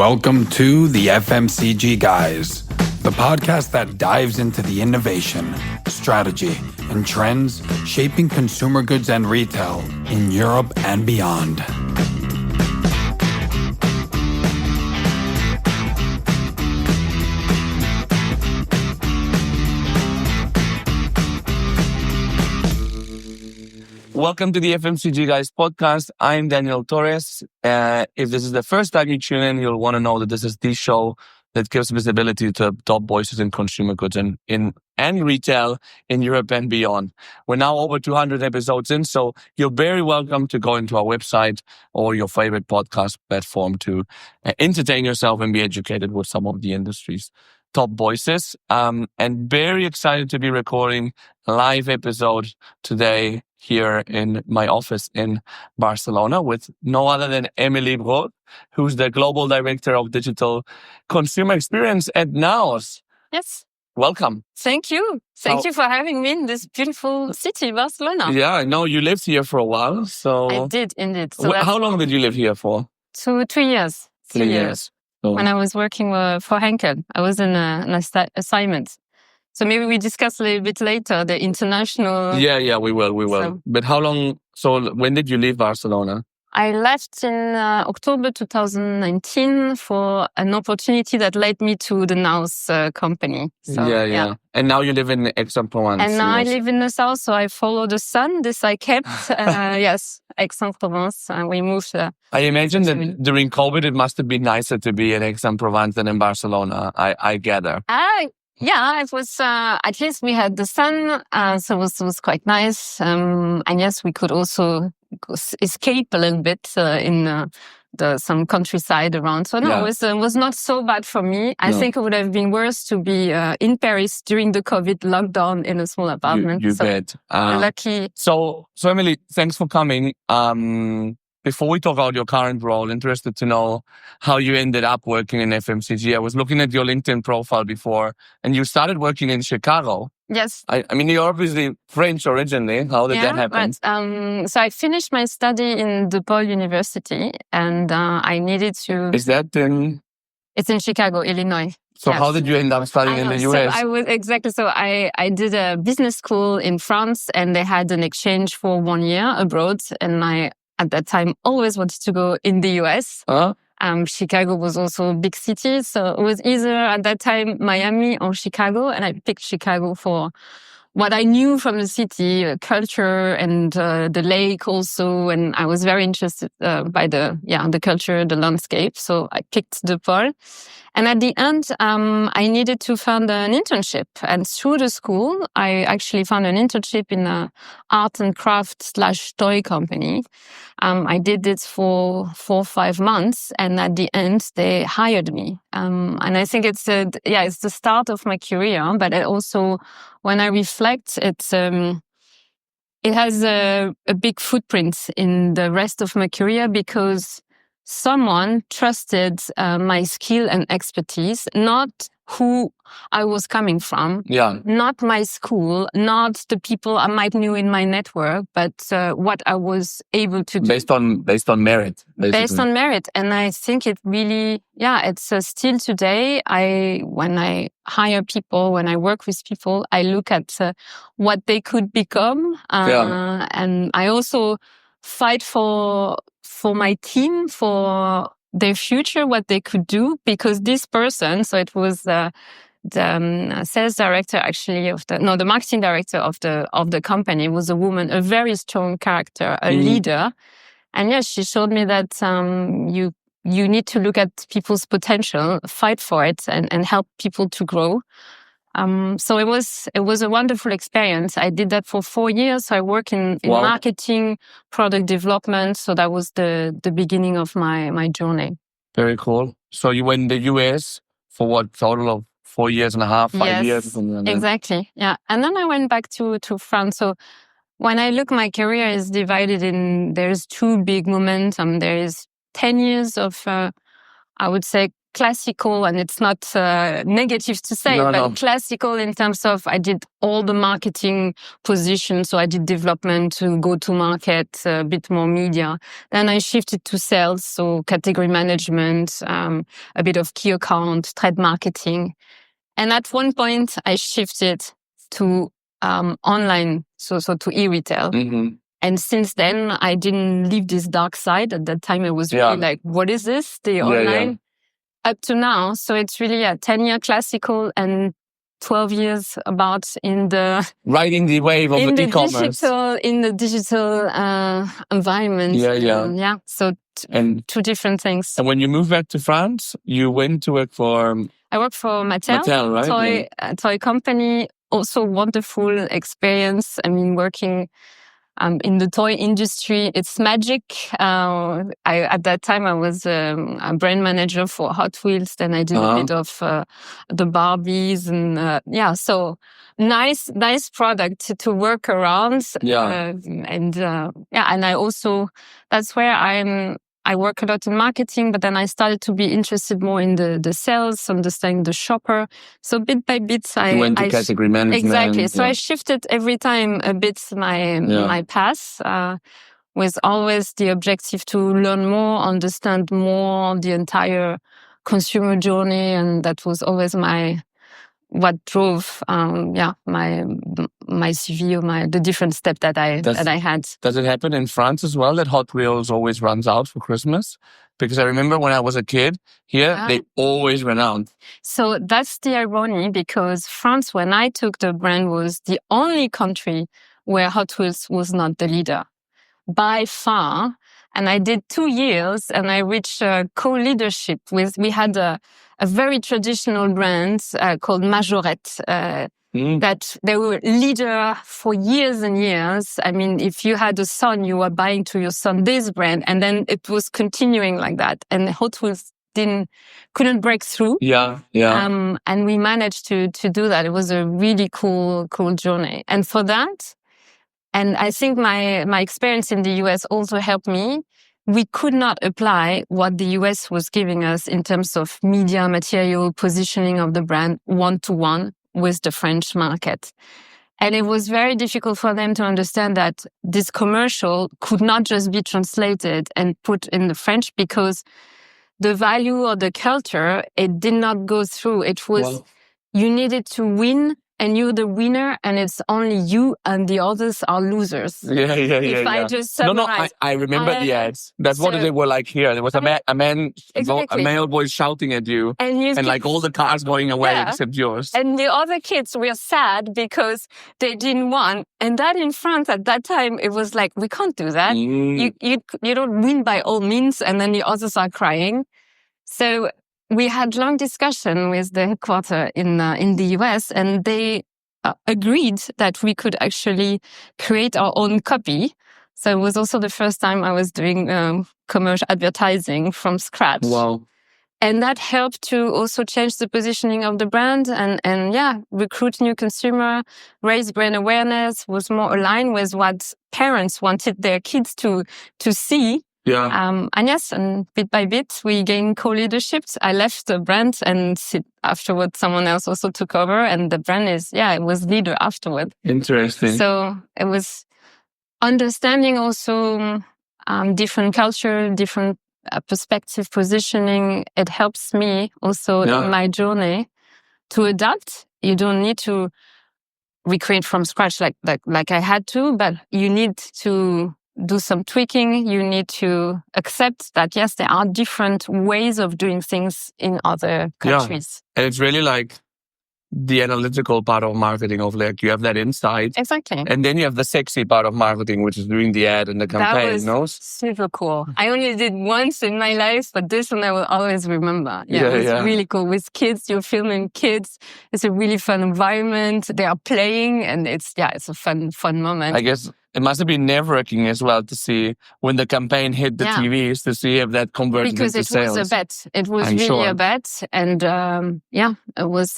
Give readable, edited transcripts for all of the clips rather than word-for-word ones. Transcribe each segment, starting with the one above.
Welcome to the FMCG Guys, the podcast that dives into the innovation, strategy, and trends shaping consumer goods and retail in Europe and beyond. Welcome to the FMCG Guys podcast. I'm Daniel Torres. If this is the first time you tune in, you'll want to know that this is the show that gives visibility to top voices in consumer goods and in retail in Europe and beyond. We're now over 200 episodes in, so you're very welcome to go into our website or your favorite podcast platform to entertain yourself and be educated with some of the industry's top voices. And very excited to be recording a live episode today here in my office in Barcelona with no other than Emilie Brault, who's the Global Director of Digital Consumer Experience at NAOS. Yes. Welcome. Thank you. Thank you for having me in this beautiful city, Barcelona. Yeah, I know you lived here for a while. So I did, indeed. So how long did you live here for? 2 years. 3 years. So when I was working for Henkel, I was in an assignment. So maybe we discuss a little bit later the international... Yeah, we will. So, but how long... So when did you leave Barcelona? I left in October 2019 for an opportunity that led me to the NAOS company. So, yeah. And now you live in Aix-en-Provence. And now I live in the south, so I follow the sun. This I kept. Yes, Aix-en-Provence. We moved. I imagine that during COVID, it must have been nicer to be in Aix-en-Provence than in Barcelona, I gather. Yeah, it was, at least we had the sun, so it was quite nice. And yes, we could also escape a little bit in some countryside around. So no, it was not so bad for me. I think it would have been worse to be in Paris during the COVID lockdown in a small apartment. You bet. Lucky. So Emilie, thanks for coming. Before we talk about your current role, interested to know how you ended up working in FMCG. I was looking at your LinkedIn profile before, and you started working in Chicago. Yes. I mean, you're obviously French originally. How did that happen? But, so I finished my study in DePaul University, and I needed to... Is that in... It's in Chicago, Illinois. So how did you end up studying in the US? So I did a business school in France, and they had an exchange for 1 year abroad, and I... At that time, always wanted to go in the US. Chicago was also a big city, so it was either at that time Miami or Chicago, and I picked Chicago for what I knew from the city, culture and the lake also, and I was very interested by the culture, the landscape. So I picked DePaul. And at the end, I needed to find an internship. And through the school, I actually found an internship in an art and craft / toy company. I did it for 4 or 5 months. And at the end, they hired me. And I think it's the start of my career. But it also, when I reflect, it has a big footprint in the rest of my career because someone trusted my skill and expertise, not who I was coming from, not my school, not the people I might knew in my network, but what I was able to do. Based on merit. Basically. Based on merit. And I think it really, it's still today, when I hire people, when I work with people, I look at what they could become. And I also fight for my team, for their future, what they could do, because this person, so it was the sales director actually the marketing director of the company was a woman, a very strong character, a leader. And yes, she showed me that you need to look at people's potential, fight for it and help people to grow. So it was a wonderful experience. I did that for 4 years. So I work in marketing, product development. So that was the beginning of my journey. Very cool. So you went in the US for what, total of 4 years and a half, 5 years? Exactly. Yeah. And then I went back to France. So when I look, my career is divided there's 2 big moments. There is 10 years of, I would say, classical, and it's not negative to say, classical in terms of I did all the marketing positions. So I did development to go to market, a bit more media. Then I shifted to sales, so category management, a bit of key account, trade marketing. And at one point I shifted to online, so to e-retail. Mm-hmm. And since then, I didn't leave this dark side. At that time, I was really like, what is this? The online? Up to now. So it's really a 10-year classical and 12 years about in the... Riding the wave of the e-commerce. In the digital environment. So two different things. And when you moved back to France, you went to work for... I worked for Mattel, right? Toy company. Also wonderful experience. I mean, working... in the toy industry, it's magic. At that time, I was a brand manager for Hot Wheels. Then I did a bit of the Barbies and so nice product to work around. And I also, that's where I work a lot in marketing, but then I started to be interested more in the sales, understanding the shopper. So bit by bit, you went to category management. Exactly. So I shifted every time a bit my path, with always the objective to learn more, understand more the entire consumer journey. And that was always what drove, my CV or the different step that I had. Does it happen in France as well that Hot Wheels always runs out for Christmas? Because I remember when I was a kid here, they always ran out. So that's the irony, because France, when I took the brand, was the only country where Hot Wheels was not the leader by far. And I did 2 years and I reached co-leadership we had a very traditional brand called Majorette, that they were leader for years and years. I mean, if you had a son, you were buying to your son this brand, and then it was continuing like that. And Hot Wheels couldn't break through. And we managed to do that. It was a really cool journey. And for that, and I think my experience in the US also helped me. We could not apply what the US was giving us in terms of media material, positioning of the brand one-to-one with the French market. And it was very difficult for them to understand that this commercial could not just be translated and put in the French, because the value or the culture, it did not go through. It was, you needed to win, and you're the winner, and it's only you, and the others are losers. I just summarize. I remember the ads. That's what they were like here. There was a male voice shouting at you, and like all the cars going away except yours. And the other kids were sad because they didn't want. And that in France at that time, it was like, we can't do that. You don't win by all means, and then the others are crying. So we had long discussion with the headquarters in the US, and they agreed that we could actually create our own copy. So it was also the first time I was doing commercial advertising from scratch. Wow. And that helped to also change the positioning of the brand and recruit new consumer, raise brand awareness, was more aligned with what parents wanted their kids to see. And bit by bit, we gained co-leadership. I left the brand, and afterwards someone else also took over, and the brand it was leader afterward. Interesting. So it was understanding also different culture, different perspective, positioning. It helps me also in my journey to adapt. You don't need to recreate from scratch like I had to, but you need to do some tweaking. You need to accept that, yes, there are different ways of doing things in other countries. And it's really like the analytical part of marketing, of like you have that insight. Exactly. And then you have the sexy part of marketing, which is doing the ad and the campaign. That was super cool. I only did once in my life, but this one I will always remember. It was really cool. With kids, you're filming kids. It's a really fun environment. They are playing, and it's a fun moment. I guess it must have been nerve-wracking as well to see when the campaign hit the TVs, to see if that converted into sales. Because it was a bet. It was really a bet. And it was,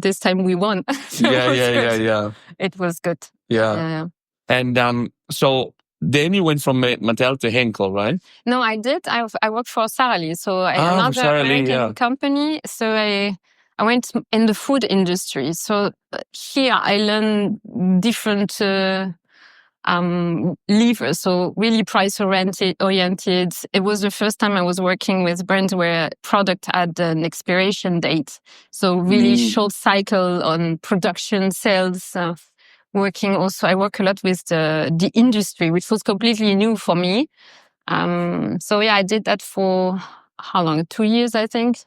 this time we won. So yeah. It was good. Yeah. And so then you went from Mattel to Henkel, right? No, I did. I worked for Sara Lee, so another Sara Lee, American company. So I went in the food industry. So here I learned different levers. So really price oriented. It was the first time I was working with brands where product had an expiration date. So really short cycle on production, sales. I work a lot with the industry, which was completely new for me. So I did that for how long? 2 years, I think.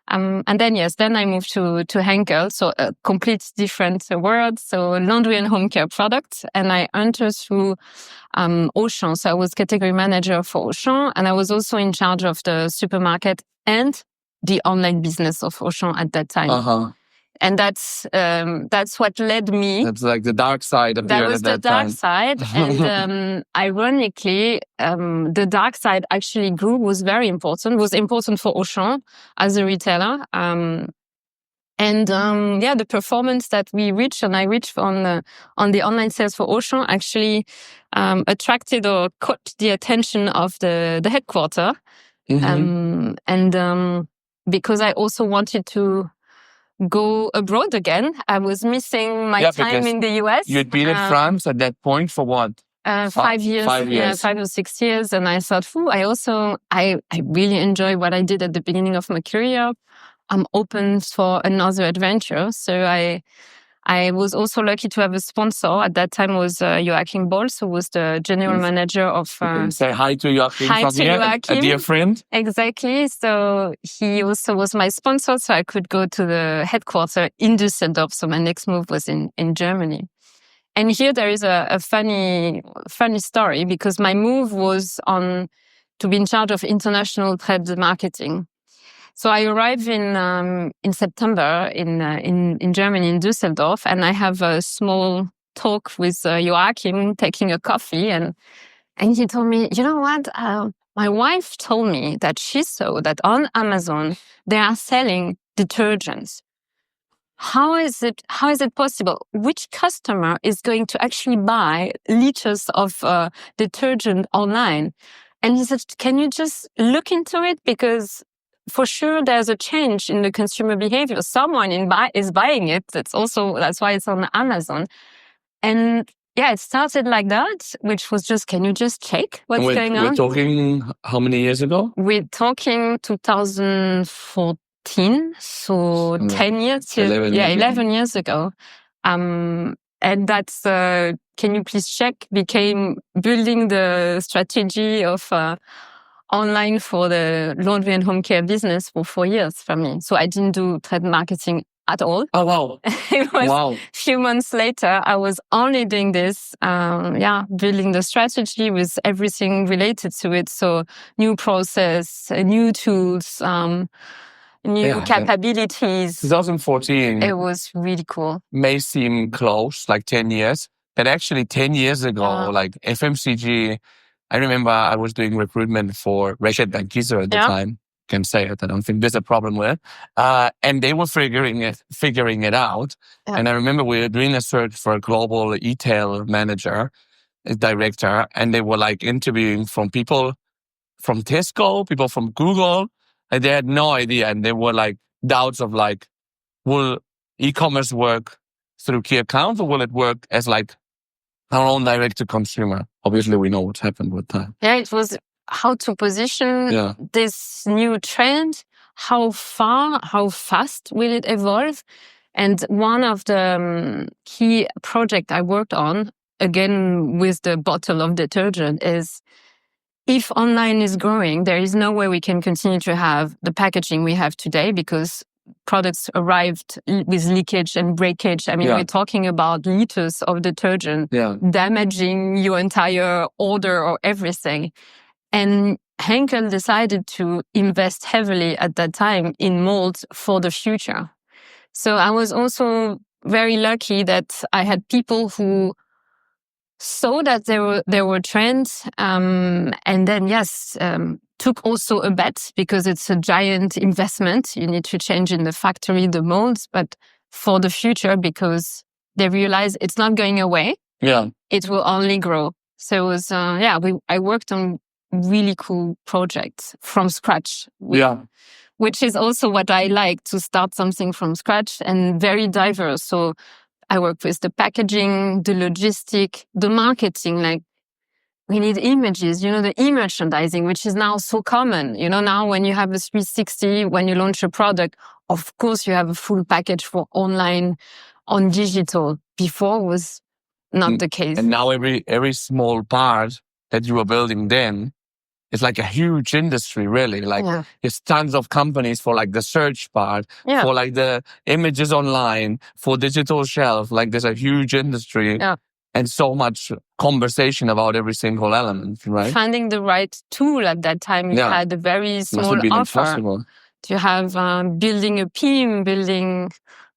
And then I moved to Henkel. So a complete different world. So laundry and home care products. And I entered through, Auchan. So I was category manager for Auchan. And I was also in charge of the supermarket and the online business of Auchan at that time. Uh-huh. And that's what led me. That's like the dark side of the That was the dark side. And ironically, the dark side actually was important for Auchan as a retailer. The performance that we reached and I reached on the online sales for Auchan actually attracted or caught the attention of the headquarter. Because I also wanted to go abroad again. I was missing my time in the US. You'd been in France at that point for what? 5 years. 5 years. Yeah, 5 or 6 years. And I thought, I really enjoy what I did at the beginning of my career. I'm open for another adventure. So I was also lucky to have a sponsor. At that time was Joachim Bolz, who was the general manager of... say hi to Joachim from here, a dear friend. Exactly. So he also was my sponsor, so I could go to the headquarters in Düsseldorf. So my next move was in Germany. And here there is a funny story, because my move was to be in charge of international trade marketing. So I arrived in September in Germany, in Düsseldorf, and I have a small talk with Joachim, taking a coffee, and he told me, you know what? My wife told me that she saw that on Amazon they are selling detergents. How is it possible? Which customer is going to actually buy liters of detergent online? And he said, can you just look into it? Because for sure, there's a change in the consumer behavior. Someone is buying it. That's why it's on Amazon. And it started like that, which was just, can you just check what's going on? We're talking how many years ago? We're talking 2014. So 10 years. 11 years ago. And that's, can you please check, became building the strategy of, online for the laundry and home care business for 4 years for me. So I didn't do trade marketing at all. Oh, wow. It was a few months later, I was only doing this, building the strategy with everything related to it. So new process, new tools, new capabilities. 2014. It was really cool. May seem close, like 10 years. But actually 10 years ago, like FMCG, I remember I was doing recruitment for Reckitt Benckiser at the time. Can say it. I don't think there's a problem with it. And they were figuring it out. Yeah. And I remember we were doing a search for a global e-tail manager, a director, and they were like interviewing from people from Tesco, people from Google, and they had no idea. And there were like doubts of like, will e-commerce work through key accounts, or will it work as like our own direct to consumer? Obviously, we know what's happened with time. Yeah, it was how to position this new trend, how fast will it evolve? And one of the key projects I worked on, again with the bottle of detergent, is if online is growing, there is no way we can continue to have the packaging we have today, because products arrived with leakage and breakage. I mean, we're talking about liters of detergent damaging your entire order or everything. And Henkel decided to invest heavily at that time in molds for the future. So I was also very lucky that I had people who saw that there were trends, and then took also a bet, because it's a giant investment. You need to change in the factory the molds, but for the future, because they realize it's not going away. Yeah, it will only grow. So it was, I worked on really cool projects from scratch. Which is also what I like, to start something from scratch, and very diverse. So I work with the packaging, the logistic, the marketing, like we need images, the e-merchandising, which is now so common. Now when you have a 360, when you launch a product, of course you have a full package for online, on digital. Before was not the case. And now every small part that you were building then, it's like a huge industry, really. Like there's tons of companies for like the search part, for like the images online, for digital shelf. Like there's a huge industry and so much conversation about every single element, right? Finding the right tool at that time, you had a very small offer. Impossible. To have building a team,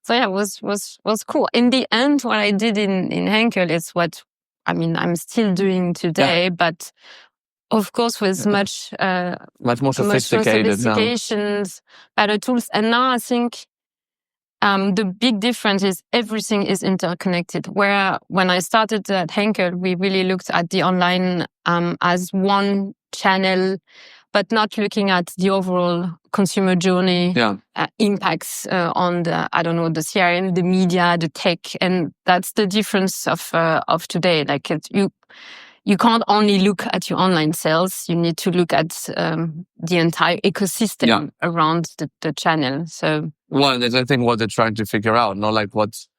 So it was cool. In the end, what I did in Henkel is what, I'm still doing today, but of course, with much more sophisticated sophistications, better tools. And now I think the big difference is everything is interconnected. Where when I started at Henkel, we really looked at the online as one channel, but not looking at the overall consumer journey impacts on the CRM, the media, the tech. And that's the difference of today. Like you can't only look at your online sales. You need to look at the entire ecosystem around the channel. So, well, that's I think what they're trying to figure out. Not like what's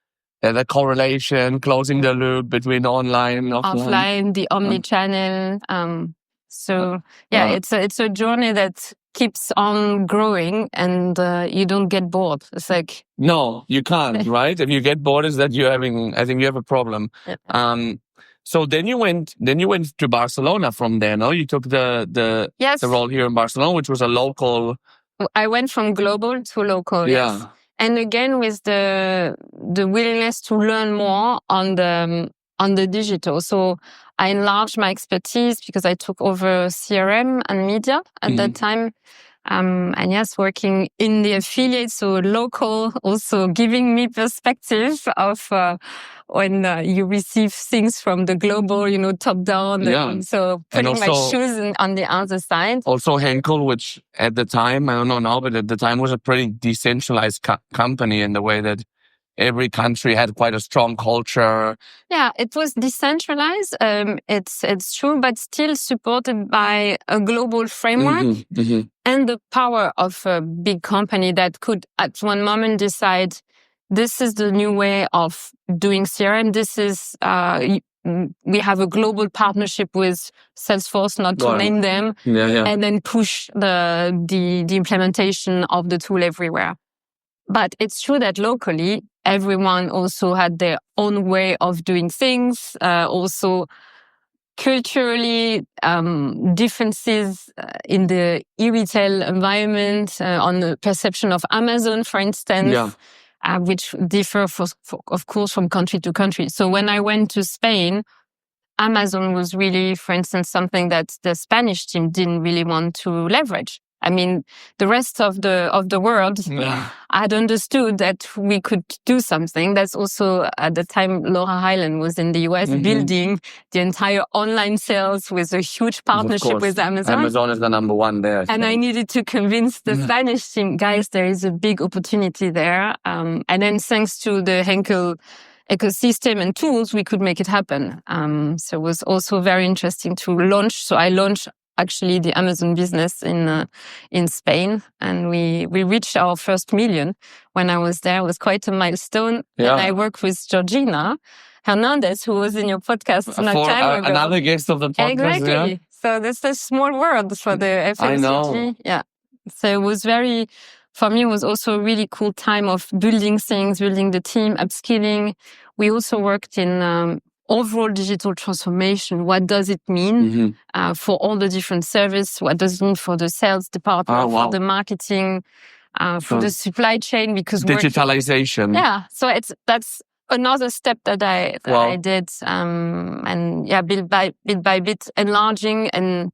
the correlation, closing the loop between online, offline, the omni-channel. It's a journey that keeps on growing, and you don't get bored. It's like no, you can't. Right? If you get bored, is that I think you have a problem. So then you went to Barcelona from there, no? You took the role here in Barcelona, which was a local. I went from global to local. Yes. And again, with the willingness to learn more on the digital. So I enlarged my expertise because I took over CRM and media at that time. And yes, working in the affiliate, so local, also giving me perspective of when you receive things from the global, top down. So putting my shoes on the other side. Also Henkel, which at the time, I don't know now, but at the time was a pretty decentralized company in the way that every country had quite a strong culture. Yeah, it was decentralized. It's true, but still supported by a global framework and the power of a big company that could at one moment decide this is the new way of doing CRM. This is, we have a global partnership with Salesforce, not to name them, and then push the implementation of the tool everywhere. But it's true that locally, everyone also had their own way of doing things. Also, culturally, differences in the e-retail environment, on the perception of Amazon, for instance, which differ, of course, from country to country. So when I went to Spain, Amazon was really, for instance, something that the Spanish team didn't really want to leverage. The rest of the world had understood that we could do something. That's also at the time Laura Hyland was in the US building the entire online sales with a huge partnership with Amazon. Amazon is the number one there. And I needed to convince the Spanish team, guys, there is a big opportunity there. And then thanks to the Henkel ecosystem and tools, we could make it happen. So it was also very interesting to launch. So I launched actually the Amazon business in Spain, and we reached our first million when I was there. It was quite a milestone. And I worked with Georgina Hernandez, who was in your podcast not time ago. Another guest of the podcast. Exactly. So that's a small world for the FMCG. I know. Yeah. So it was for me, it was also a really cool time of building things, building the team, upskilling. We also worked in overall digital transformation. What does it mean for all the different services? What does it mean for the sales department, for the marketing, for the supply chain? Because digitalization. So that's another step that I did, and bit by bit, enlarging and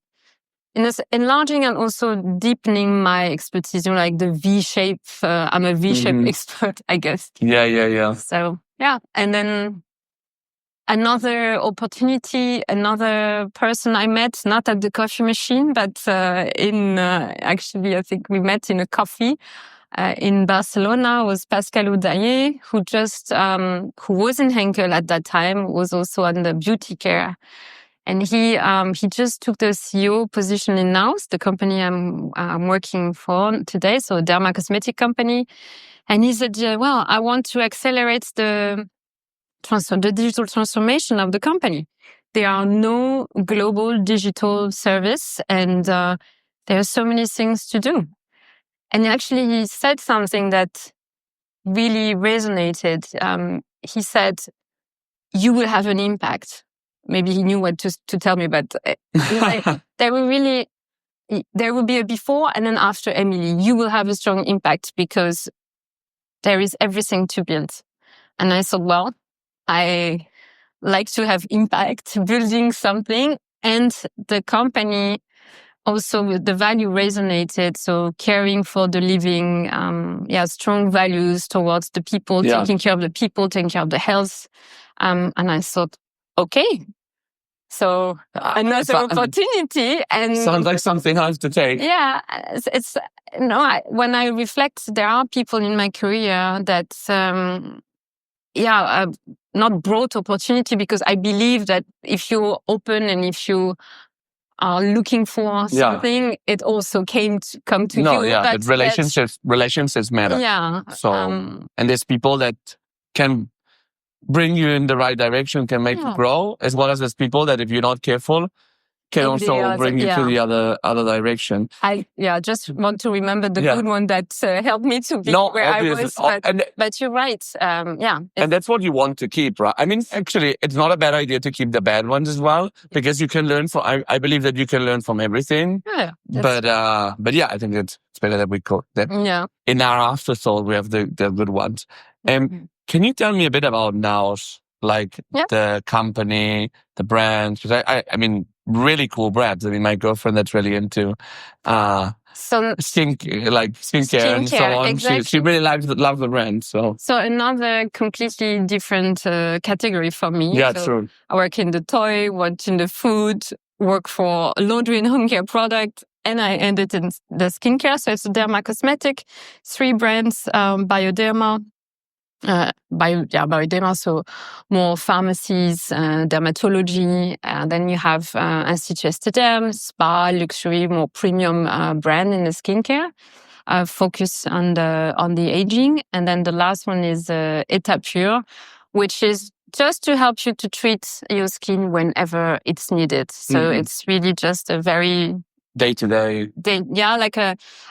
also deepening my expertise. Like the V-shape. I'm a V-shape expert, I guess. Yeah. So and then another opportunity, another person I met, not at the coffee machine, but actually, I think we met in a coffee in Barcelona, was Pascal Audayer, who was in Henkel at that time, was also on the beauty care. And he just took the CEO position in NAOS, the company I'm working for today, so a derma cosmetic company. And he said, well, I want to accelerate the digital transformation of the company. There are no global digital service, and there are so many things to do. And actually, he said something that really resonated. He said, "You will have an impact." Maybe he knew what to tell me, but there will be a before and an after, Emilie. You will have a strong impact because there is everything to build. And I thought, well, I like to have impact, building something, and the company also the value resonated. So caring for the living, strong values towards the people, taking care of the people, taking care of the health. And I thought, okay, so another opportunity. And sounds like something else to take. Yeah, it's when I reflect, there are people in my career that, not brought opportunity, because I believe that if you're open and if you are looking for something, it also come to you. No, but relationships matter. Yeah. So, and there's people that can bring you in the right direction, can make you grow, as well as there's people that if you're not careful, can also bring you to the other direction. I just want to remember the good one that helped me to be where obviously. I was. But you're right. And that's what you want to keep, right? I mean, actually, it's not a bad idea to keep the bad ones as well, because you can learn from. I believe that you can learn from everything. Yeah. But I think it's better that we call that. Yeah. In our afterthought, we have the good ones. Can you tell me a bit about NAOS, like the company, the brand? Because I mean, really cool brands. I mean, my girlfriend that's really into skincare and so on. Exactly. She really loves the brand. So another completely different category for me. Yeah, true. I work in the toy, work in the food, work for laundry and home care product, and I ended in the skincare. So it's a derma cosmetic, 3 brands, Bioderma. Bioderma, so more pharmacies, dermatology. Then you have Institut Esthederm, spa, luxury, more premium brand in the skincare, focus on the aging. And then the last one is Etat Pur, which is just to help you to treat your skin whenever it's needed. So it's really just a very day-to-day.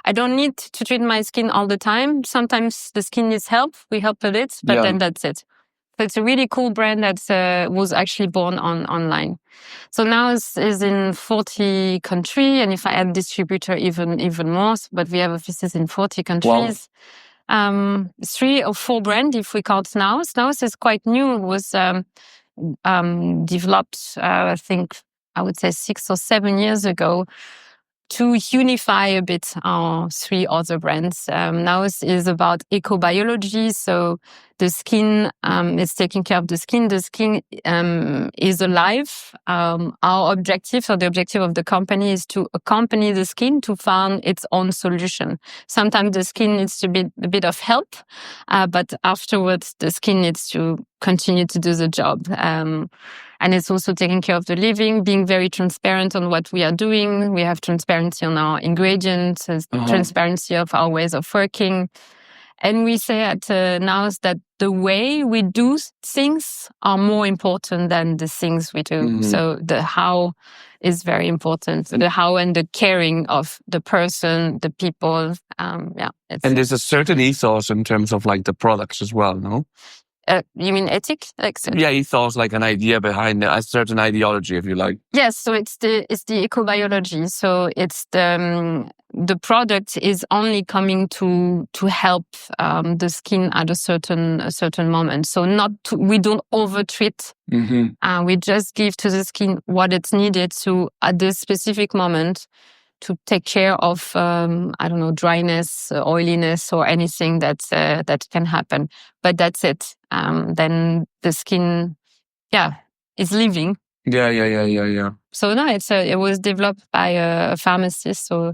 I don't need to treat my skin all the time. Sometimes the skin needs help. We help a bit, but then that's it. So it's a really cool brand that was actually born online. So now is in 40 countries, and if I add distributor, even more. But we have offices in 40 countries. Wow. 3 or 4 brands, if we count NAOS. NAOS is quite new. It was developed, I think, I would say 6 or 7 years ago, to unify a bit our 3 other brands. NAOS is about ecobiology, so the skin is taking care of the skin. The skin is alive. Our objective, or the objective of the company, is to accompany the skin to find its own solution. Sometimes the skin needs a bit of help, but afterwards the skin needs to continue to do the job. And it's also taking care of the living, being very transparent on what we are doing. We have transparency on our ingredients, transparency of our ways of working. And we say at NAOS that the way we do things are more important than the things we do. So the how is very important. The how and the caring of the person, the people. And there's a certain ethos in terms of like the products as well, no? You mean ethic? Ethos, like an idea behind a certain ideology, if you like. Yes, so it's the ecobiology. So it's the product is only coming to help the skin at a certain moment. So we don't overtreat. We just give to the skin what it's needed to at this specific moment to take care of dryness, oiliness, or anything that can happen. But that's it. Then the skin, is leaving. Yeah. So no, it was developed by a pharmacist, so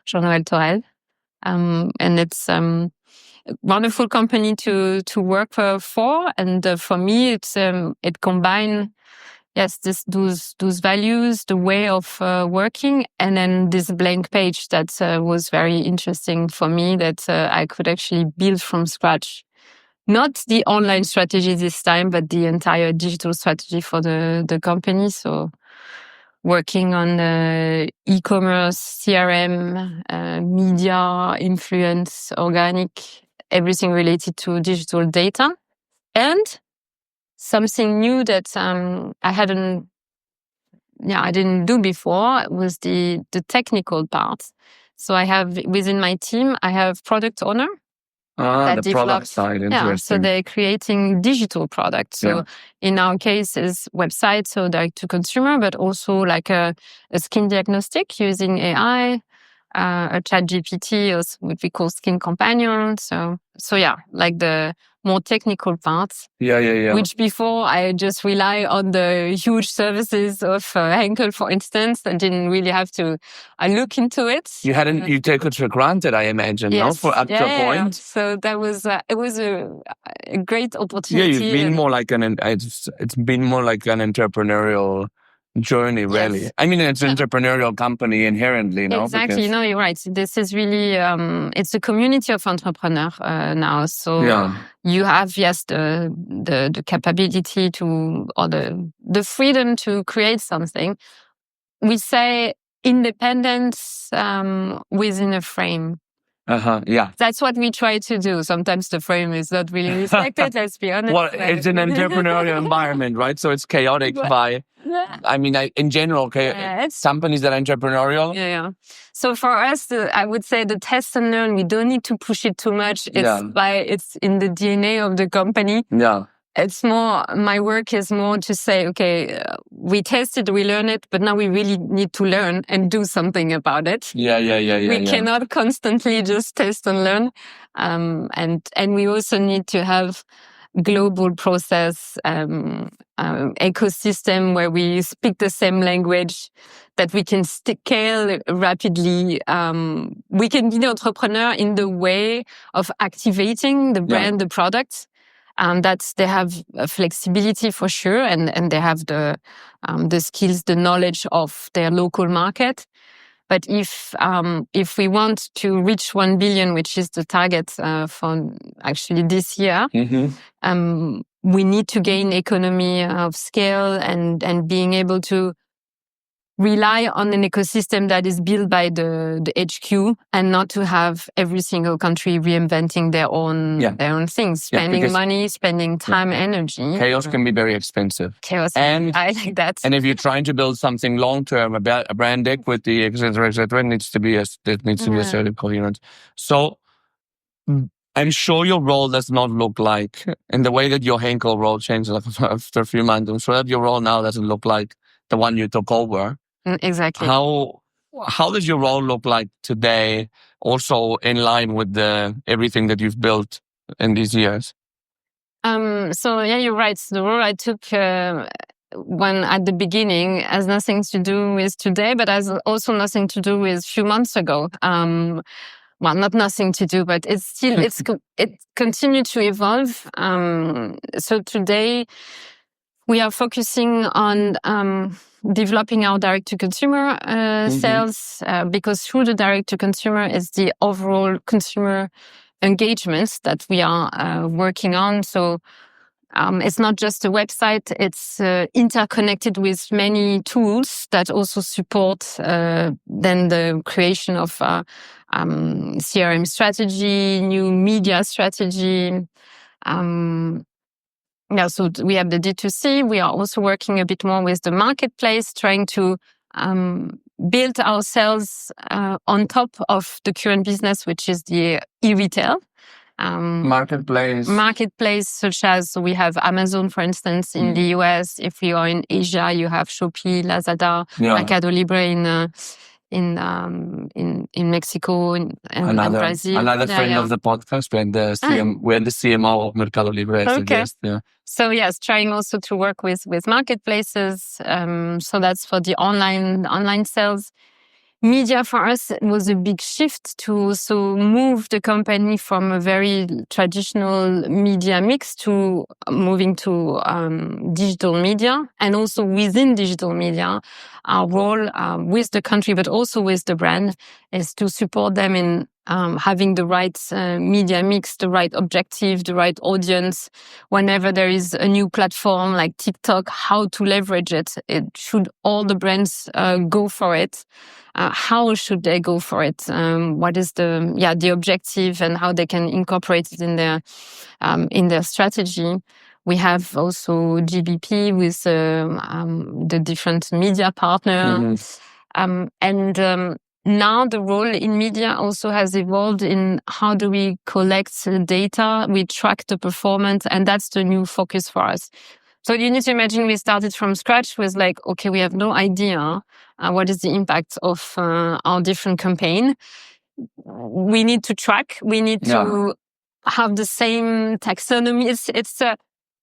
Jean-Noël Torel. And it's a wonderful company to work for. And for me, it combines, yes, those values, the way of working, and then this blank page that was very interesting for me, that I could actually build from scratch. Not the online strategy this time, but the entire digital strategy for the company. So working on e-commerce, CRM, media, influence, organic, everything related to digital data. And something new that I didn't do before was the technical part. So I have, within my team, I have product owner. The product side, interesting. Yeah, so they're creating digital products. So in our case, is websites, so direct to consumer, but also like a skin diagnostic using AI, a chat GPT, or what we call skin companion. So yeah, like the more technical parts. Yeah. Which before I just rely on the huge services of Henkel, for instance. I didn't really have to look into it. You take it for granted, I imagine, yes. No? For up to a point. Yeah. So that was it was a great opportunity. Yeah, you've been more like it's been more like an entrepreneurial journey, really. Yes. I mean, it's an entrepreneurial company inherently, no? Exactly. Because... No, you're right. This is really, it's a community of entrepreneurs now. So you have, yes, the capability to, or the freedom to create something. We say independence within a frame. Yeah. That's what we try to do. Sometimes the frame is not really respected, let's be honest. Well, it's an entrepreneurial environment, right? So it's chaotic I mean, in general, companies that are entrepreneurial. Yeah. So for us, I would say the test and learn, we don't need to push it too much. It's in the DNA of the company. Yeah. It's more, my work is more to say, okay, we test it, we learn it, but now we really need to learn and do something about it. Yeah. We cannot constantly just test and learn. And we also need to have global process, ecosystem where we speak the same language, that we can scale rapidly. We can be the entrepreneur in the way of activating the brand, the product. That they have flexibility for sure, and they have the skills, the knowledge of their local market. But if we want to reach 1 billion, which is the target for actually this year, we need to gain economy of scale and being able to rely on an ecosystem that is built by the HQ, and not to have every single country reinventing their own things, spending money, spending time, energy. Chaos can be very expensive. And I like that. And if you're trying to build something long term, a brand equity, etc., it needs to be a certain coherence. So I'm sure your role does not look like, in the way that your Henkel role changed after a few months. I'm sure that your role now doesn't look like the one you took over. Exactly. How does your role look like today, also in line with everything that you've built in these years? So yeah, you're right. The role I took when at the beginning has nothing to do with today, but has also nothing to do with a few months ago. Well, not nothing to do, but it's still it continued to evolve. So today we are focusing on developing our direct-to-consumer sales, because through the direct-to-consumer is the overall consumer engagements that we are working on. So it's not just a website, it's interconnected with many tools that also support then the creation of CRM strategy, new media strategy. So we have the D2C. We are also working a bit more with the marketplace, trying to build ourselves on top of the current business, which is the e-retail. Marketplace, such as we have Amazon, for instance, in the US. If you are in Asia, you have Shopee, Lazada, Mercado Libre in Mexico and Brazil. Another friend of the podcast. We had the CMO of Mercado Libre as a guest. Yeah. So yes, trying also to work with marketplaces. So that's for the online sales. Media for us was a big shift to also move the company from a very traditional media mix to moving to digital media. And also within digital media, our role with the country, but also with the brand, is to support them in having the right media mix, the right objective, the right audience. Whenever there is a new platform like TikTok, how to leverage it. Should all the brands go for it? How should they go for it? What is the objective and how they can incorporate it in their strategy? We have also GBP with the different media partners. Now the role in media also has evolved in how do we collect data, we track the performance, and that's the new focus for us. So you need to imagine we started from scratch with like, okay, we have no idea what is the impact of our different campaign. We need to track, we need to have the same taxonomy.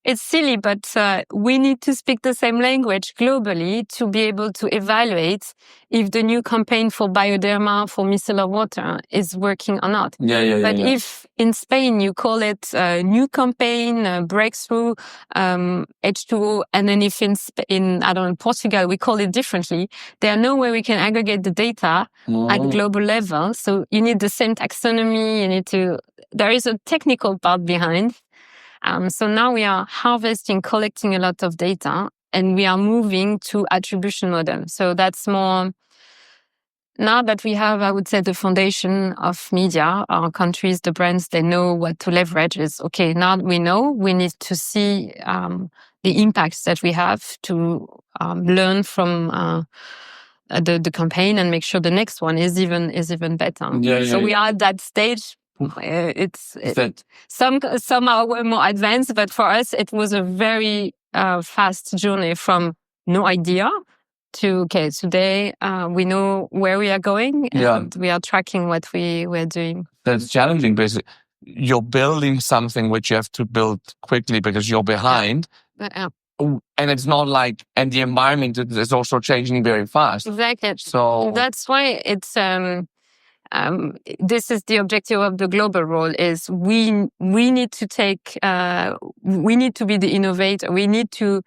It's silly, but we need to speak the same language globally to be able to evaluate if the new campaign for Bioderma, for micellar water, is working or not. But if in Spain you call it a new campaign, breakthrough, H2O, and then if in Portugal we call it differently, there are no way we can aggregate the data at global level. So you need the same taxonomy. There is a technical part behind. So now we are collecting a lot of data, and we are moving to attribution model. So that's more, now that we have, I would say, the foundation of media, our countries, the brands, they know what to leverage. Is okay, now we know we need to see the impacts that we have to learn from the campaign and make sure the next one is even better. We are at that stage. Some are more advanced, but for us, it was a very fast journey from no idea to, okay, today we know where we are going and we are tracking what we're doing. That's challenging, basically. You're building something which you have to build quickly because you're behind. And it's not like, and the environment is also changing very fast. Exactly. So that's why it's, this is the objective of the global role is we need to we need to be the innovator. We need to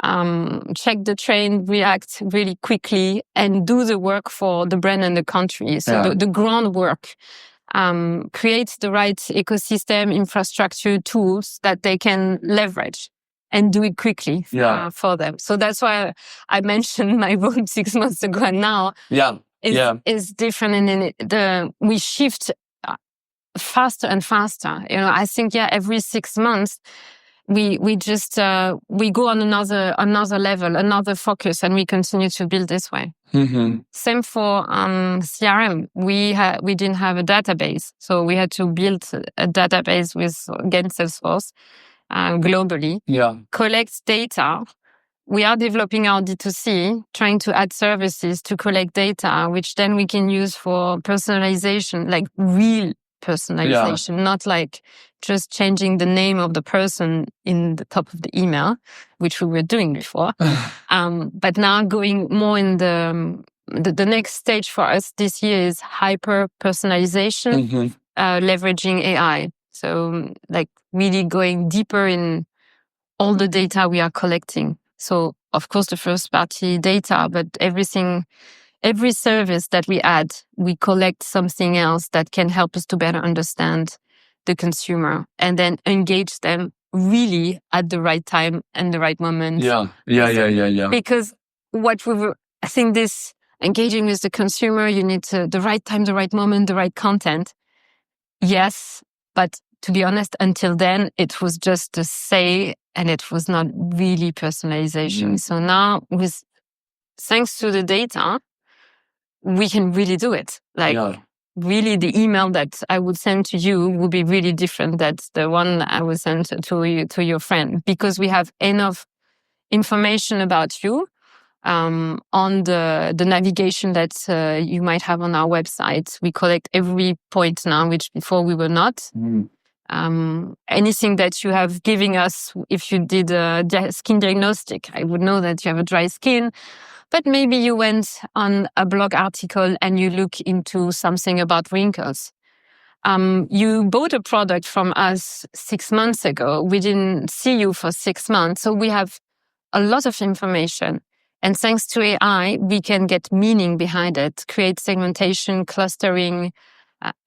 check the trend, react really quickly, and do the work for the brand and the country. So the groundwork, create the right ecosystem, infrastructure, tools that they can leverage and do it quickly for them. So that's why I mentioned my role 6 months ago and now. Is different, and we shift faster and faster. I think every 6 months we just we go on another level, another focus, and we continue to build this way. Same for CRM. We didn't have a database, so we had to build a database with Salesforce globally. Collect data. We are developing our D2C, trying to add services to collect data, which then we can use for personalization, like real personalization, not like just changing the name of the person in the top of the email, which we were doing before. But now going more in the next stage for us this year is hyper personalization, leveraging AI. So like really going deeper in all the data we are collecting. So, of course, the first-party data, but every service that we add, we collect something else that can help us to better understand the consumer and then engage them really at the right time and the right moment. Because I think this engaging with the consumer, you need the right time, the right moment, the right content. Yes, but to be honest, until then, it was just to say, and it was not really personalization. So now, thanks to the data, we can really do it. Really, the email that I would send to you would be really different than the one I would send to your friend, because we have enough information about you on the navigation that you might have on our website. We collect every point now, which before we were not. Anything that you have giving us, if you did a skin diagnostic, I would know that you have a dry skin, but maybe you went on a blog article and you look into something about wrinkles. You bought a product from us 6 months ago. We didn't see you for 6 months. So we have a lot of information. And thanks to AI, we can get meaning behind it, create segmentation, clustering,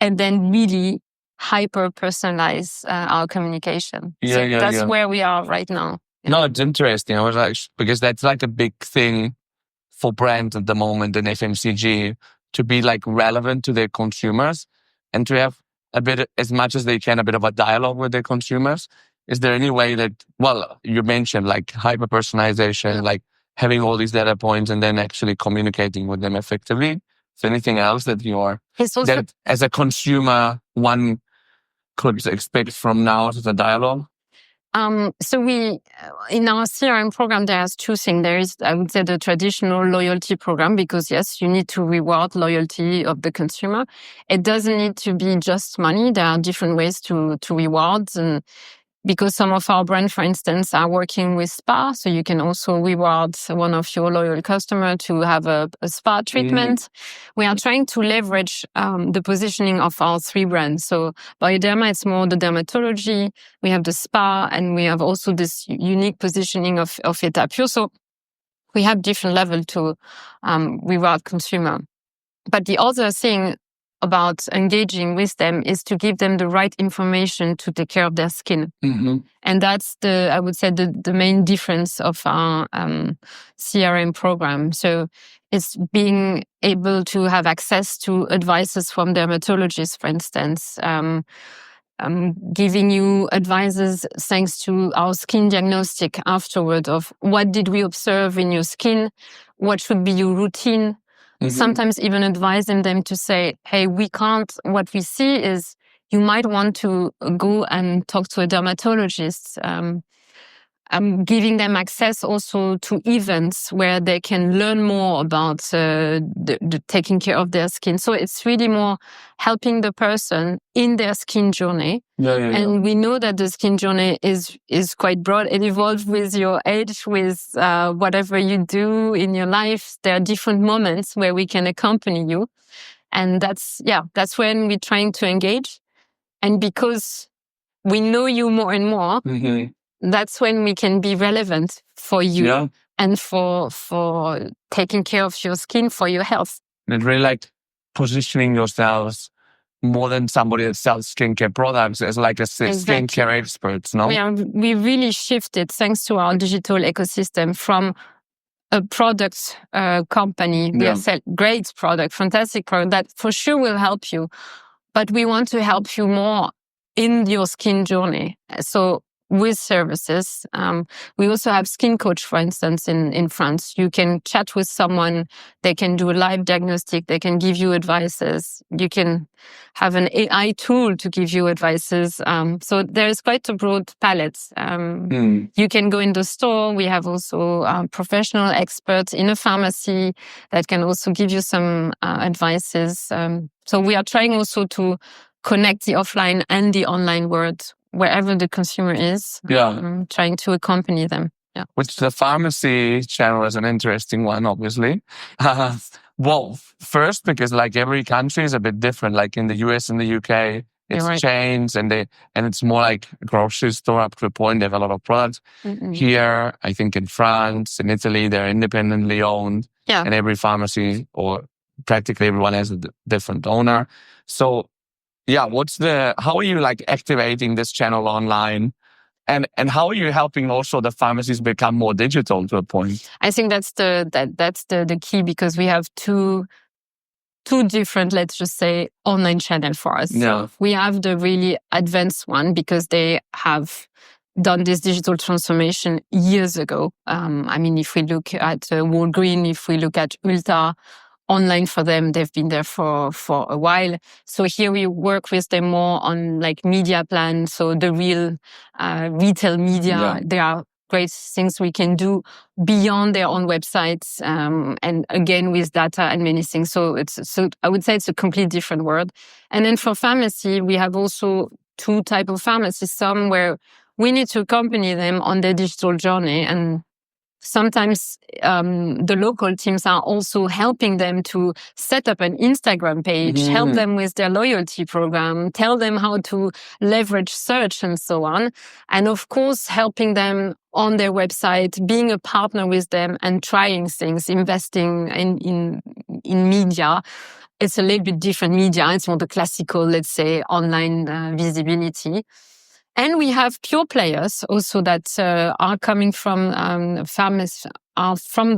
and then really hyper-personalize our communication. That's where we are right now. Yeah. No, it's interesting. I was actually, because that's like a big thing for brands at the moment in FMCG, to be like relevant to their consumers and to have a bit, as much as they can, a bit of a dialogue with their consumers. Is there any way that, well, you mentioned like hyper-personalization, like having all these data points and then actually communicating with them effectively? Is there anything else that that as a consumer, one could expect from now as a dialogue? So we, in our CRM program, there's two things. There is, I would say, the traditional loyalty program, because yes, you need to reward loyalty of the consumer. It doesn't need to be just money. There are different ways to reward, and because some of our brands, for instance, are working with spa, so you can also reward one of your loyal customers to have a spa treatment. We are trying to leverage the positioning of our three brands. So Bioderma, it's more the dermatology. We have the spa, and we have also this unique positioning of Etat Pur. So we have different level to reward consumer. But the other thing about engaging with them is to give them the right information to take care of their skin. And that's I would say, the main difference of our CRM program. So it's being able to have access to advices from dermatologists, for instance, giving you advices thanks to our skin diagnostic afterward of what did we observe in your skin, what should be your routine. Sometimes even advising them to say, hey, what we see is you might want to go and talk to a dermatologist. Giving them access also to events where they can learn more about the taking care of their skin. So it's really more helping the person in their skin journey. And we know that the skin journey is quite broad. It evolves with your age, with whatever you do in your life. There are different moments where we can accompany you. And that's when we're trying to engage. And because we know you more and more, that's when we can be relevant for you and for taking care of your skin, for your health. And really like positioning yourselves more than somebody that sells skincare products as like a skincare experts, no? We really shifted, thanks to our digital ecosystem, from a product company. We sell great product, fantastic product that for sure will help you. But we want to help you more in your skin journey. So with services. We also have skin coach, for instance, in France. You can chat with someone. They can do a live diagnostic. They can give you advices. You can have an AI tool to give you advices. So there is quite a broad palette. You can go in the store. We have also professional experts in a pharmacy that can also give you some advices. So we are trying also to connect the offline and the online world wherever the consumer is, trying to accompany them. Yeah. Which the pharmacy channel is an interesting one, obviously. Well, first, because like every country is a bit different. Like in the US and the UK, it's chains and it's more like a grocery store up to a point. They have a lot of products. Here, I think in France, in Italy, they're independently owned. Yeah. And every pharmacy or practically everyone has a different owner. So yeah, how are you like activating this channel online? And how are you helping also the pharmacies become more digital to a point? I think that's the key, because we have two different, let's just say, online channels for us. Yeah. We have the really advanced one because they have done this digital transformation years ago. I mean, if we look at Walgreens, if we look at Ulta, online for them, they've been there for a while. So here we work with them more on like media plans. So the real retail media, they are great things we can do beyond their own websites, and again with data and many things. So I would say it's a completely different world. And then for pharmacy, we have also two types of pharmacies. Some where we need to accompany them on their digital journey, and sometimes the local teams are also helping them to set up an Instagram page, help them with their loyalty program, tell them how to leverage search and so on. And of course, helping them on their website, being a partner with them and trying things, investing in media. It's a little bit different media. It's more the classical, let's say, online visibility. And we have pure players also that are coming from the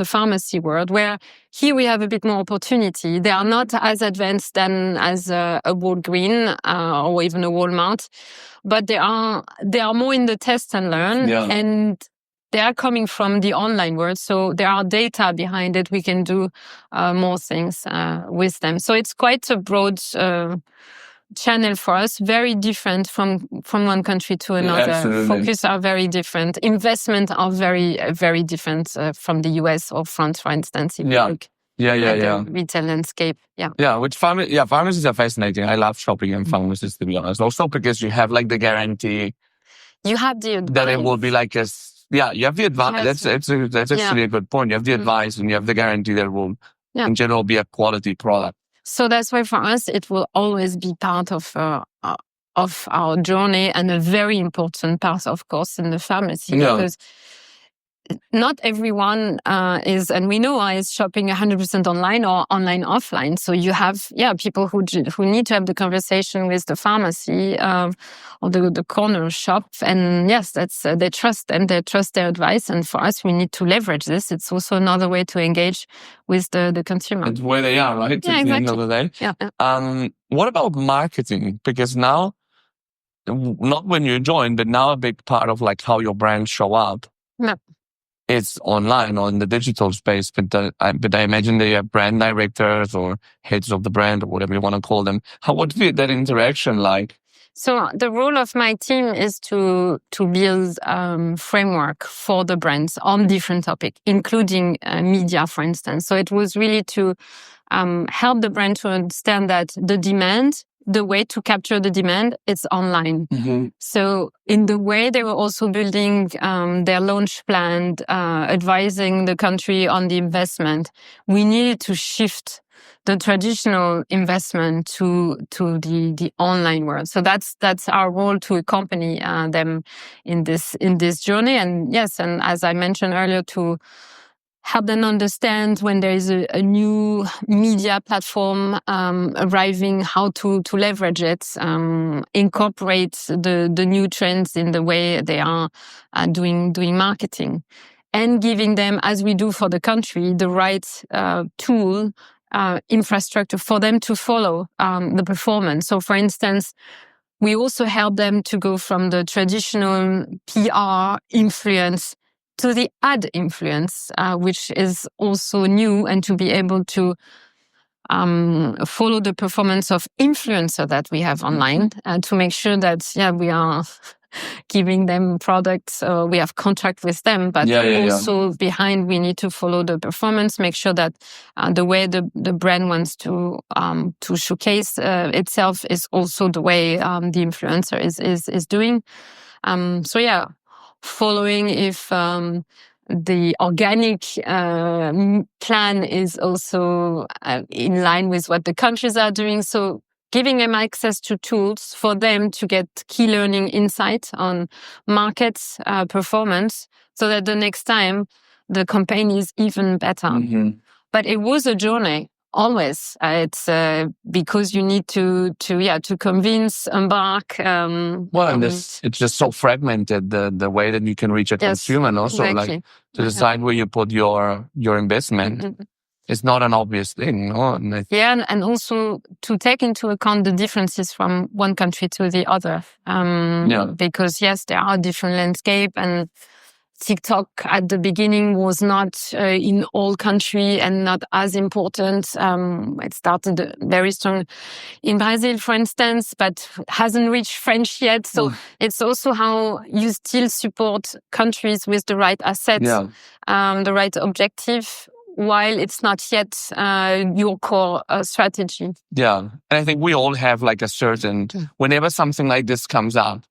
pharmacy world, where here we have a bit more opportunity. They are not as advanced than as a Walgreens or even a Walmart, but they are more in the test and learn, and they are coming from the online world. So there are data behind it. We can do more things with them. So it's quite a broad channel for us, very different from one country to another. Absolutely. Focus are very different. Investment are very, very different from the US or France, for instance. If you look at the retail landscape. Pharmacies are fascinating. I love shopping in pharmacies, to be honest. Also because you have like the guarantee. You have the advice. That it will be like you have the advice. That's actually a good point. You have the advice and you have the guarantee that it will in general be a quality product. So that's why for us, it will always be part of our journey, and a very important part, of course, in the pharmacy. Because not everyone is, and we know, is shopping 100% online or online offline. So you have people who need to have the conversation with the pharmacy or the corner shop, and yes, that's they trust them, they trust their advice, and for us, we need to leverage this. It's also another way to engage with the consumer. It's where they are, right? Yeah, at exactly. the end of the day. Yeah. What about marketing? Because now, not when you join, but now a big part of like how your brands show up. Yeah. It's online or in the digital space, but I imagine they have brand directors or heads of the brand or whatever you want to call them. What's that interaction like? So the role of my team is to build framework for the brands on different topics, including media, for instance. So it was really to help the brand to understand that the way to capture the demand, it's online. So in the way they were also building their launch plan, advising the country on the investment, we needed to shift the traditional investment to the online world. So that's our role, to accompany them in this journey. And yes, and as I mentioned earlier, to help them understand when there is a new media platform arriving, how to leverage it, incorporate the new trends in the way they are doing marketing, and giving them, as we do for the country, the right tool, infrastructure for them to follow the performance. So, for instance, we also help them to go from the traditional PR influence to the ad influence, which is also new, and to be able to follow the performance of influencer that we have online, to make sure that we are giving them products. We have contract with them, but also behind we need to follow the performance, make sure that the way the brand wants to showcase itself is also the way the influencer is doing. Following if the organic plan is also in line with what the countries are doing. So giving them access to tools for them to get key learning insights on markets performance, so that the next time the campaign is even better. But it was a journey. Always, it's because you need to convince, embark. And it's just so fragmented, the way that you can reach a consumer, and also like to decide where you put your investment. It's not an obvious thing, no? And also to take into account the differences from one country to the other. Because yes, there are different landscape, and TikTok at the beginning was not in all country and not as important. It started very strong in Brazil, for instance, but hasn't reached French yet. So it's also how you still support countries with the right assets, the right objective, while it's not yet your core strategy. Yeah. And I think we all have like a certain, whenever something like this comes out,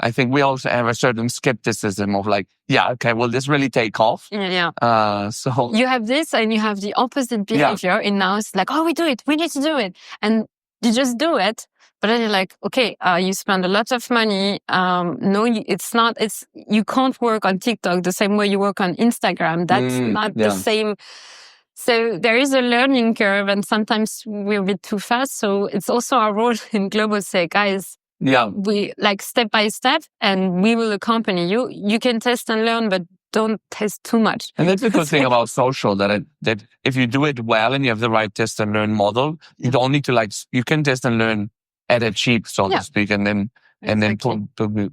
I think we also have a certain skepticism of like, okay, will this really take off? So you have this and you have the opposite behavior. And now it's like, oh, we need to do it. And you just do it. But then you're like, okay, you spend a lot of money. No, you can't work on TikTok the same way you work on Instagram. That's not the same. So there is a learning curve and sometimes we're a bit too fast. So it's also our role in Global say, guys, we like step by step and we will accompany you. You can test and learn, but don't test too much. And that's the good thing about social, that if you do it well and you have the right test and learn model, you don't need to you can test and learn at a cheap, so to speak, and then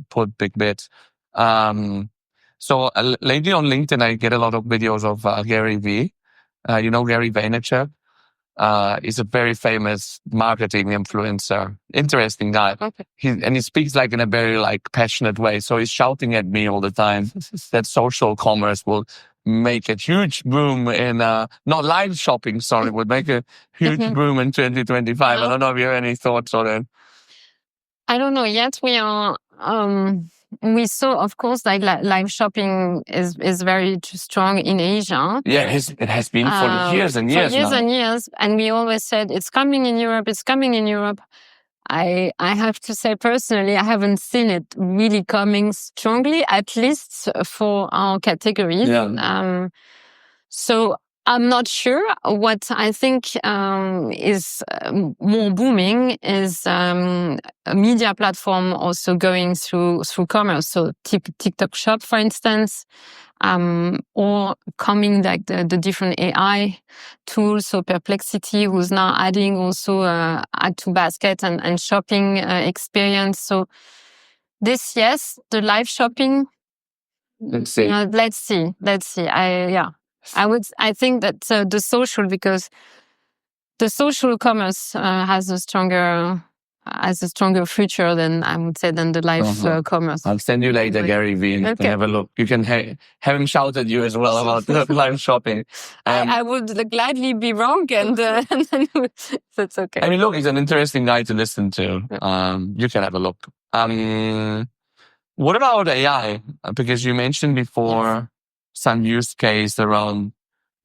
put big bets. So lately on LinkedIn, I get a lot of videos of Gary V. You know Gary Vaynerchuk? He's a very famous marketing influencer. Interesting guy. Okay. He speaks like in a very like passionate way. So he's shouting at me all the time that social commerce will make a huge boom in, not live shopping, sorry, would make a huge boom in 2025. I don't know if you have any thoughts on it. I don't know yet. We are, we saw, of course, like live shopping is very strong in Asia. Yeah, it has been for years and years. For years and years. And we always said, it's coming in Europe, it's coming in Europe. I have to say personally, I haven't seen it really coming strongly, at least for our categories. Yeah. So I'm not sure. What I think is more booming is a media platform also going through commerce. So TikTok Shop, for instance, or coming like the different AI tools. So Perplexity, who's now adding also add to basket and shopping experience. So this, yes, the live shopping. Let's see. Let's see. I think that the social, because the social commerce has a stronger future than I would say than the live commerce. I'll send you later, Gary V, and have a look. You can have him shout at you as well about the live shopping. I would gladly be wrong, and that's okay. I mean, look, he's an interesting guy to listen to. You can have a look. What about AI? Because you mentioned before some use case around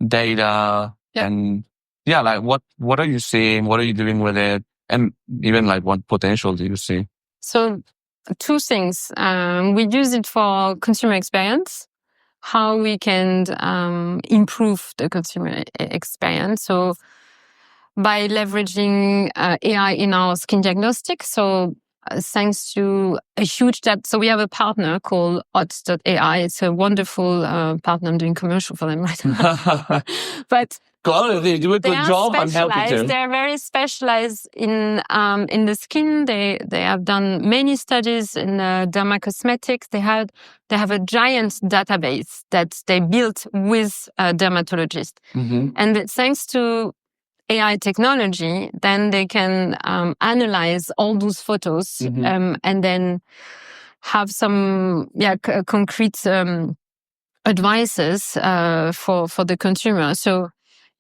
data and like what are you seeing? What are you doing with it? And even like what potential do you see? So two things. We use it for consumer experience, how we can improve the consumer experience. So by leveraging AI in our skin diagnostic. So thanks to a huge so we have a partner called Odds.ai. It's a wonderful partner. I'm doing commercial for them right now. But they do a good job. I'm happy to. They're very specialized in the skin. They have done many studies in dermacosmetics. They have a giant database that they built with dermatologists. And thanks to AI technology, then they can analyze all those photos and then have some concrete advices for the consumer. So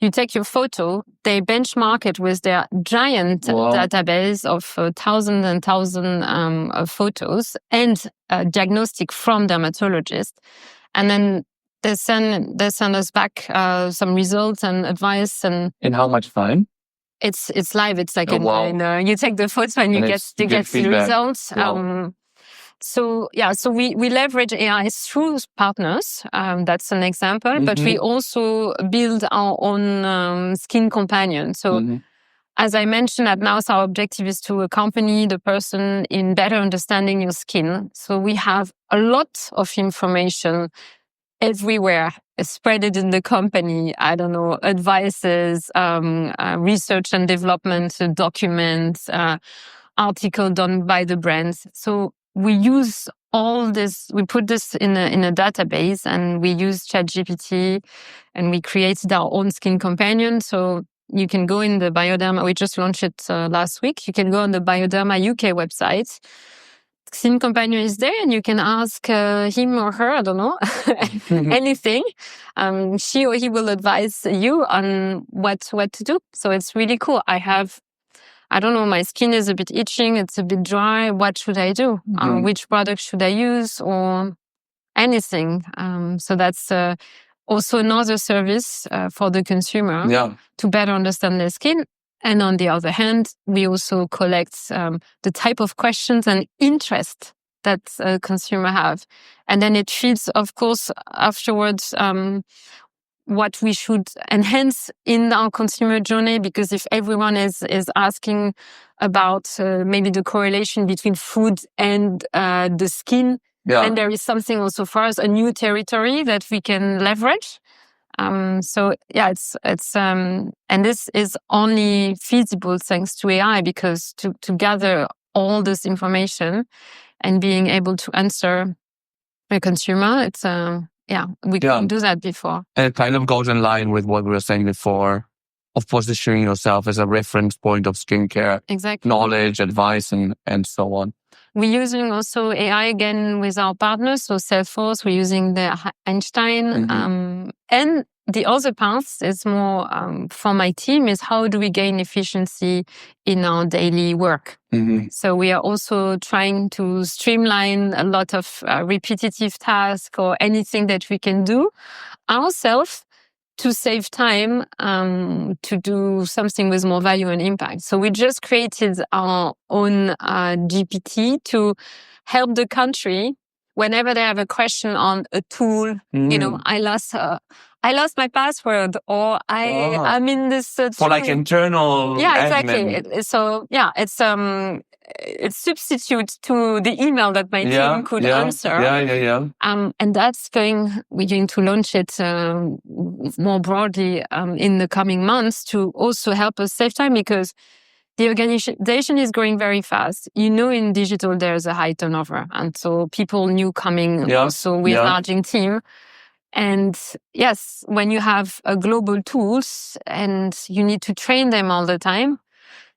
you take your photo, they benchmark it with their giant database of thousands and thousands of photos and diagnostic from dermatologists, and then they send us back some results and advice. And in how much time? It's live. It's like you take the photo and you get the results. Wow. So we leverage AI through partners. That's an example. But we also build our own skin companion. So as I mentioned, at NAOS, our objective is to accompany the person in better understanding your skin. So we have a lot of information everywhere, spread it in the company. I don't know, advices, research and development documents, article done by the brands. So we use all this, we put this in a database, and we use ChatGPT, and we created our own skin companion. So you can go in the Bioderma, we just launched it last week. You can go on the Bioderma UK website. Skin companion is there, and you can ask him or her, I don't know, anything. She or he will advise you on what to do. So it's really cool. I don't know, my skin is a bit itching, it's a bit dry. What should I do? Which product should I use, or anything? So that's also another service for the consumer to better understand their skin. And on the other hand, we also collect the type of questions and interest that a consumer have. And then it feeds, of course, afterwards, what we should enhance in our consumer journey, because if everyone is asking about maybe the correlation between food and the skin, and there is something also for us, a new territory that we can leverage. So yeah, it's and this is only feasible thanks to AI, because to gather all this information and being able to answer a consumer, it's we couldn't do that before. And it kind of goes in line with what we were saying before, of positioning yourself as a reference point of skincare, knowledge, advice, and so on. We're using also AI again with our partners, so Salesforce. We're using the Einstein, and the other part is more for my team is how do we gain efficiency in our daily work. So we are also trying to streamline a lot of repetitive tasks or anything that we can do ourselves to save time to do something with more value and impact. So we just created our own GPT to help the country whenever they have a question on a tool. You know, I lost my password, or I'm in this for like internal exactly. So it's substitute to the email that my team could answer. And we're going to launch it more broadly in the coming months to also help us save time, because the organization is growing very fast. You know, in digital, there's a high turnover. And so people new coming also with larging team. And yes, when you have global tools and you need to train them all the time,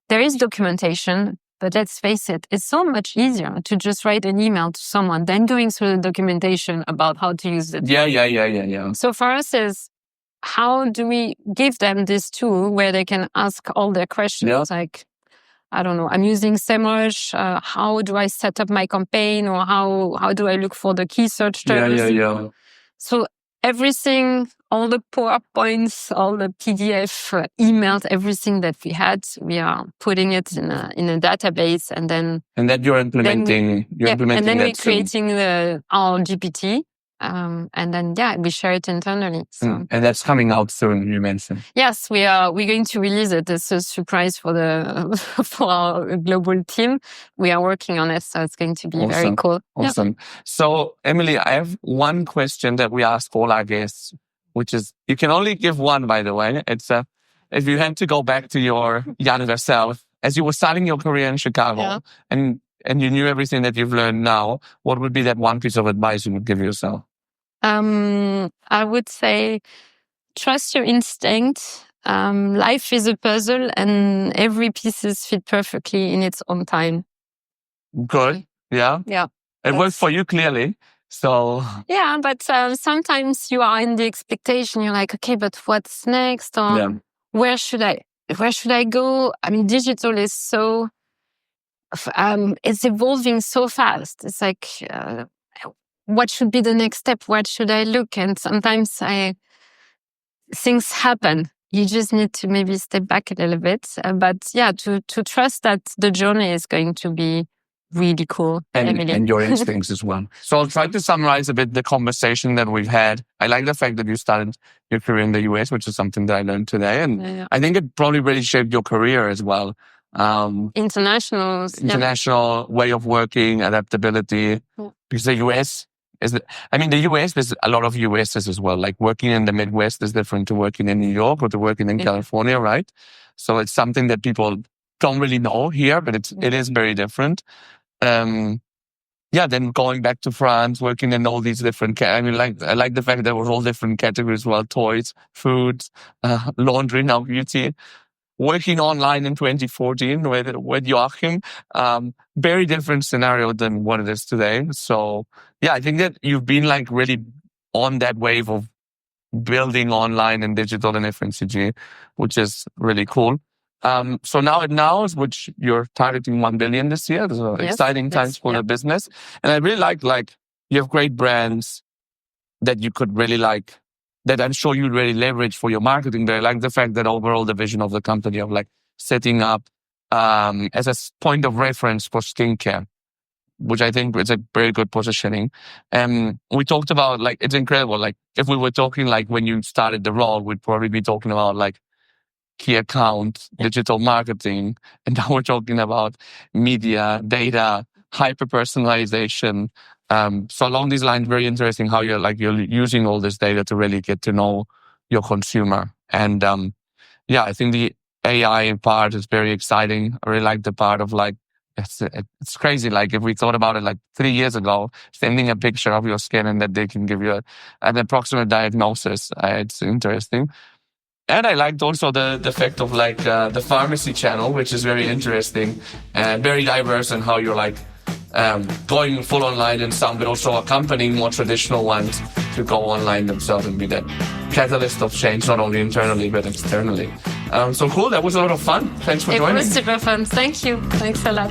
there is documentation. But let's face it, it's so much easier to just write an email to someone than going through the documentation about how to use it. So for us is, how do we give them this tool where they can ask all their questions? Like, I don't know, I'm using SEMrush. How do I set up my campaign, or how do I look for the key search terms? So everything, all the PowerPoints, all the PDF, emails, everything that we had, we are putting it in a database, and then you're implementing. And then we're creating our GPT. And then we share it internally. So. And that's coming out soon, you mentioned. Yes, we're going to release it. It's a surprise for our global team. We are working on it, so it's going to be very cool. Awesome. So, Emilie, I have one question that we ask all our guests, which is, you can only give one, by the way. It's if you had to go back to your younger self as you were starting your career in Chicago, and you knew everything that you've learned now, what would be that one piece of advice you would give yourself? I would say, trust your instinct. Life is a puzzle, and every piece fit perfectly in its own time. Good. Yeah. It worked for you, clearly. So. Yeah, but sometimes you are in the expectation. You're like, okay, but what's next? Or where should I go? I mean, digital is so. It's evolving so fast. It's like, what should be the next step? What should I look? And sometimes things happen. You just need to maybe step back a little bit. But to trust that the journey is going to be really cool. And your instincts as well. So I'll try to summarize a bit the conversation that we've had. I like the fact that you started your career in the US, which is something that I learned today. And I think it probably really shaped your career as well. International way of working, adaptability, because the US the US, there's a lot of USs as well. Like working in the Midwest is different to working in New York or to working in California, right? So it's something that people don't really know here, but it is very different. then going back to France, working in all these different, I like the fact there were all different categories, well, toys, foods, laundry, now beauty. Working online in 2014 with Joachim, very different scenario than what it is today. So yeah, I think that you've been like really on that wave of building online and digital and FMCG, which is really cool. So now at NAOS, which you're targeting 1 billion this year, so exciting times for the business. And I really like you have great brands that you could really like, that I'm sure you really leverage for your marketing. But I like the fact that overall the vision of the company of like setting up as a point of reference for skincare, which I think is a very good positioning. We talked about like, it's incredible. Like if we were talking like when you started the role, we'd probably be talking about like key account, digital marketing. And now we're talking about media, data, hyper-personalization. So along these lines, very interesting how you're using all this data to really get to know your consumer. And I think the AI part is very exciting. I really like the part of like, it's crazy. Like if we thought about it like 3 years ago, sending a picture of your skin and that they can give you an approximate diagnosis. It's interesting. And I liked also the fact of like the pharmacy channel, which is very interesting and very diverse in how you're like going full online in some, but also accompanying more traditional ones to go online themselves and be that catalyst of change, not only internally, but externally. So cool. That was a lot of fun. Thanks for joining. It was super fun. Thank you. Thanks a lot.